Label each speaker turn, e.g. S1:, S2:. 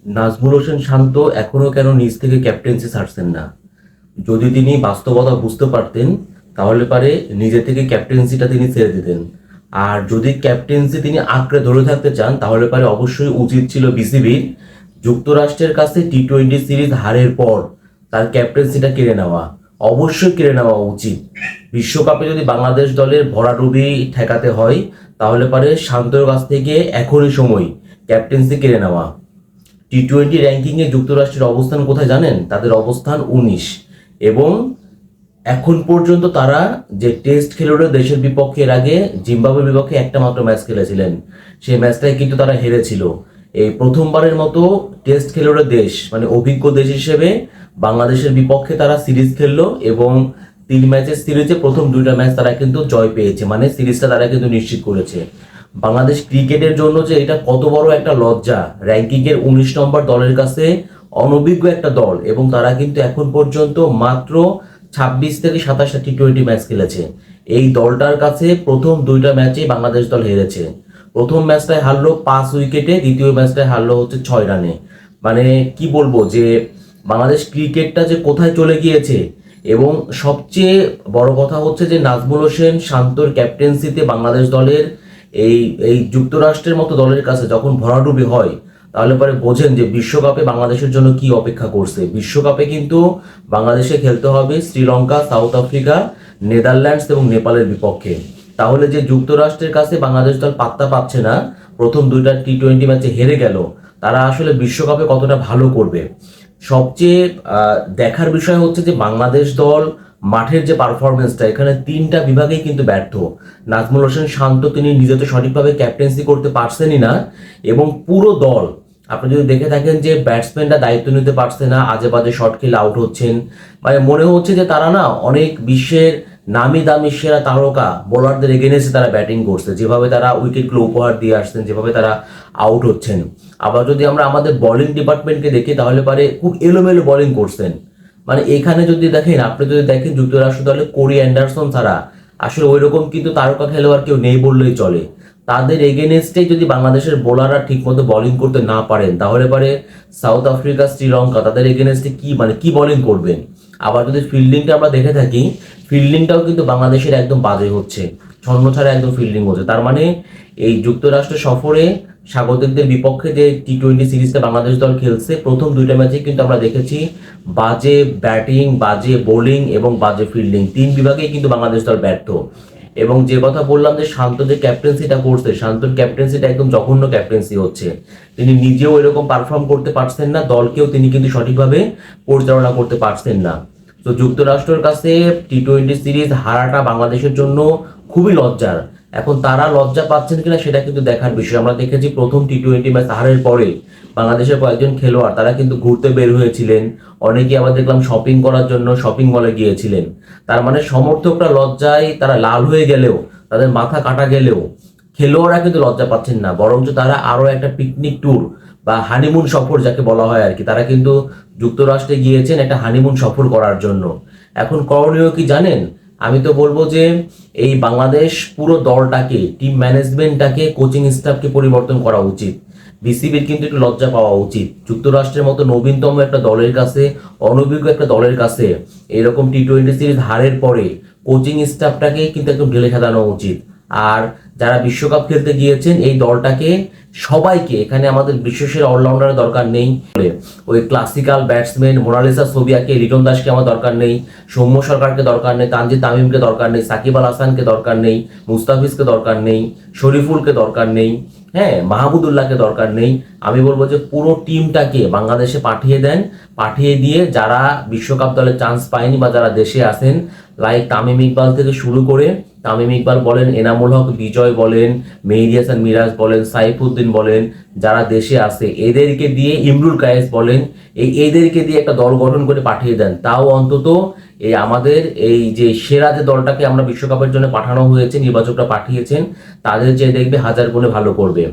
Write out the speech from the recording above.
S1: নাজমুল হোসেন শান্ত এখনো কেন নিজ থেকে ক্যাপ্টেন্সি ছাড়ছেন না? যদি তিনি বাস্তবতা বুঝতে পারতেন তাহলে পারে নিজে থেকে ক্যাপ্টেন্সিটা তিনি ছেড়ে দিতেন। আর যদি ক্যাপ্টেন্সি তিনি আঁকড়ে ধরে থাকতে চান তাহলে পারে অবশ্যই উচিত ছিল বিসিবির যুক্তরাষ্ট্রের কাছে টি-20 সিরিজ হারের পর তার ক্যাপ্টেন্সিটা কেড়ে নেওয়া। অবশ্যই কেড়ে নেওয়া উচিত। বিশ্বকাপে যদি বাংলাদেশ দলের ভরাডুবি ঠেকাতে হয় তাহলে পারে শান্তর কাছ থেকে এখনই সময় ক্যাপ্টেন্সি কেড়ে নেওয়া। টি-20 র্যাঙ্কিংয়ে যুক্তরাষ্ট্রের অবস্থান কোথায় জানেন? তাদের অবস্থান 19 এবং এখন পর্যন্ত তারা যে টেস্ট খেলুড়ে দেশের বিপক্ষে এর আগে জিম্বাবুয়ের বিপক্ষে একটা মাত্র ম্যাচ খেলেছিলেন, সেই ম্যাচটাই কিন্তু তারা হেরেছিল। এই প্রথমবারের মতো টেস্ট খেলুড়ে দেশ মানে অভিজ্ঞ দেশ হিসেবে বাংলাদেশের বিপক্ষে তারা সিরিজ খেললো এবং 3 ম্যাচের সিরিজে প্রথম 2টা ম্যাচ তারা কিন্তু জয় পেয়েছে, মানে সিরিজটা তারা কিন্তু নিশ্চিত করেছে। বাংলাদেশ ক্রিকেটের জন্য যে এটা কত বড় একটা লজ্জা, র্যাঙ্কিংয়ের 19 নম্বর দলের কাছে অনভিজ্ঞ একটা দল, এবং তারা কিন্তু এখন পর্যন্ত মাত্র 26 থেকে 27টা টি-20 ম্যাচ খেলেছে। এই দলটার কাছে প্রথম 2টা ম্যাচেই বাংলাদেশ দল হেরেছে। প্রথম ম্যাচটায় হারলো 5 উইকেটে, দ্বিতীয় ম্যাচটায় হারলো হচ্ছে 6 রানে। মানে কি বলবো যে বাংলাদেশ ক্রিকেটটা যে কোথায় চলে গিয়েছে। এবং সবচেয়ে বড় কথা হচ্ছে যে নাজমুল হোসেন শান্তর ক্যাপ্টেন্সিতে বাংলাদেশ দলের এই এই যুক্তরাষ্ট্রের মতো দলের কাছে যখন ভরাডুবি হয় তাহলে পরে বোঝেন যে বিশ্বকাপে বাংলাদেশের জন্য কি অপেক্ষা করছে। বিশ্বকাপে কিন্তু বাংলাদেশে খেলতে হবে শ্রীলঙ্কা, সাউথ আফ্রিকা, নেদারল্যান্ডস এবং নেপালের বিপক্ষে। তাহলে যে যুক্তরাষ্ট্রের কাছে বাংলাদেশ দল পাত্তা পাচ্ছে না, প্রথম 2টা টি-20 ম্যাচে হেরে গেল, তারা আসলে বিশ্বকাপে কতটা ভালো করবে। সবচেয়ে দেখার বিষয় হচ্ছে যে বাংলাদেশ দল মাঠের যে পারফরমেন্সটা, এখানে 3টা বিভাগেই কিন্তু ব্যর্থ। নাজমুল হোসেন শান্ত তিনি নিজে তো সঠিকভাবে ক্যাপ্টেন্সি করতে পারছেনই না, এবং পুরো দল আপনি যদি দেখে থাকেন যে ব্যাটসম্যানরা দায়িত্ব নিতে পারছে না, আজে বাজে শট খেলে আউট হচ্ছেন। মানে মনে হচ্ছে যে তারা না অনেক বিশ্বের নামি দামি সেরা তারকা বোলারদের এগেনেস্টে তারা ব্যাটিং করছে, যেভাবে তারা উইকেটগুলো উপহার দিয়ে আসছেন, যেভাবে তারা আউট হচ্ছেন। আবার যদি আমরা আমাদের বোলিং ডিপার্টমেন্টকে দেখি তাহলে পারে খুব এলোমেলো বোলিং করছেন। মানে এখানে যদি দেখেন, আপনি যদি দেখেন যুক্তরাষ্ট্র দলে কোরি অ্যান্ডারসন ছাড়া আসলে ওই রকম কিন্তু তারকা খেলোয়াড় কেউ নেই বললেই চলে। তাদের এগেনেস্টে যদি বাংলাদেশের বোলাররা ঠিকমতো বোলিং করতে না পারেন তাহলে পারে সাউথ আফ্রিকা, শ্রীলঙ্কা তাদের এগেনেস্টে কি বোলিং করবেন। আবার যদি ফিল্ডিংটা আমরা দেখে থাকি, ফিল্ডিংটাও কিন্তু বাংলাদেশের একদম বাজে হচ্ছে, ছন্ন ছাড়া একদম ফিল্ডিং হচ্ছে। তার মানে এই যুক্তরাষ্ট্র সফরে স্বাগতিকদের বিপক্ষে যে টি-20 সিরিজটা বাংলাদেশ দল খেলছে, প্রথম 2টা ম্যাচে কিন্তু আমরা দেখেছি বাজে ব্যাটিং, বাজে বোলিং এবং বাজে ফিল্ডিং, 3 বিভাগেই কিন্তু বাংলাদেশ দল ব্যর্থ। এবং যে কথা বললাম যে শান্ত যে ক্যাপ্টেন্সিটা করছে, শান্তর ক্যাপ্টেন্সিটা একদম জঘন্য ক্যাপ্টেন্সি হচ্ছে। তিনি নিজেও এরকম পারফর্ম করতে পারছেন না, দলকেও তিনি কিন্তু সঠিকভাবে পরিচালনা করতে পারছেন না। তো যুক্তরাষ্ট্রের কাছে টি-20 সিরিজ হারাটা বাংলাদেশের জন্য খুবই লজ্জার। এখন তারা লজ্জা পাচ্ছেন কিনা সেটা কিন্তু দেখার বিষয়। আমরা দেখেছি প্রথম টি-20 ম্যাচ হারের পরে বাংলাদেশের কয়েকজন খেলোয়াড় তারা কিন্তু ঘুরতে বের হয়েছিলেন, অনেকে আবার দেখলাম শপিং করার জন্য শপিং মলে গিয়েছিলেন। তার মানে সমর্থকরা লজ্জায় তারা লাল হয়ে গেলেও, তাদের মাথা কাটা গেলেও খেলোয়াড়রা কিন্তু লজ্জা পাচ্ছেন না, বরঞ্চ তারা আরো একটা পিকনিক ট্যুর বা হানিমুন সফর যাকে বলা হয় আর কি, তারা কিন্তু যুক্তরাষ্ট্রে গিয়েছেন একটা হানিমুন সফর করার জন্য। এখন করণীয় কি জানেন? আমি তো বলবো যে এই বাংলাদেশ পুরো দলটাকে, টিম ম্যানেজমেন্টটাকে, কোচিং স্টাফকে পরিবর্তন করা উচিত। বিসিবির কিন্তু একটু লজ্জা পাওয়া উচিত। যুক্তরাষ্ট্রের মতো নবীনতম একটা দলের কাছে, অনভিজ্ঞ একটা দলের কাছে এরকম টি-20 সিরিজ হারের পরে কোচিং স্টাফটাকে কিন্তু একদম ঢেলে সাজানো উচিত। আর যারা বিশ্বকাপ খেলতে গিয়েছেন এই দলটাকে সবাইকে, এখানে আমাদের বিশ্বসেরা অলরাউন্ডারের দরকার নেই, ওই ক্লাসিক্যাল ব্যাটসম্যান মোনালিসা সোবিয়াকে, লিটন দাসকে আমার দরকার নেই, সৌম্য সরকারকে দরকার নেই, তানজিদ তামিমকে দরকার নেই, সাকিব আল হাসানকে দরকার নেই, মুস্তাফিজকে দরকার নেই, শরীফুলকে দরকার নেই, হ্যাঁ মাহমুদুল্লাহকে দরকার নেই। আমি বলবো যে পুরো টিমটাকে বাংলাদেশে পাঠিয়ে দেন, পাঠিয়ে দিয়ে যারা বিশ্বকাপ দলে চান্স পায়নি বা যারা দেশে আসেন, লাইক তামিম ইকবাল থেকে শুরু করে, তামিম ইকবাল বলেন, এনামুল হক বিজয় বলেন, মেহেদী হাসান মিরাজ বলেন, সাইফুদ্দিন বলেন, যারা দেশে আসে এদেরকে দিয়ে, ইমরুল কায়েস বলেন, এদেরকে দিয়ে একটা দল গঠন করে পাঠিয়ে দেন। তাও অন্তত এই আমাদের এই যে সেরা যে দলটাকে আমরা বিশ্বকাপের জন্য পাঠানো হয়েছে, নির্বাচকরা পাঠিয়েছেন, তাদের যে দেখবে হাজার গুণে ভালো করবে।